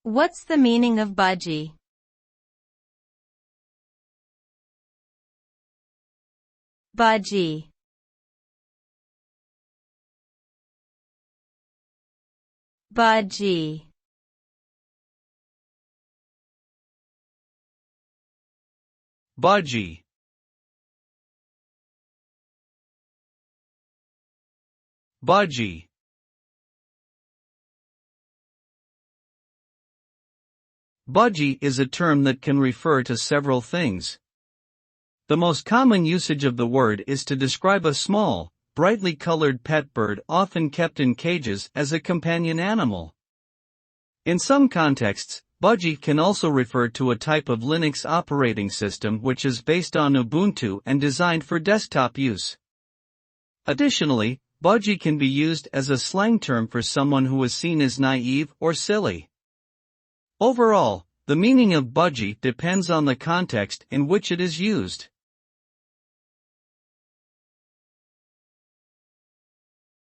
What's the meaning of budgie? Budgie. Budgie. Budgie. Budgie. Budgie is a term that can refer to several things. The most common usage of the word is to describe a small, brightly colored pet bird often kept in cages as a companion animal. In some contexts, budgie can also refer to a type of Linux operating system which is based on Ubuntu and designed for desktop use. Additionally, budgie can be used as a slang term for someone who is seen as naive or silly. Overall, the meaning of budgie depends on the context in which it is used.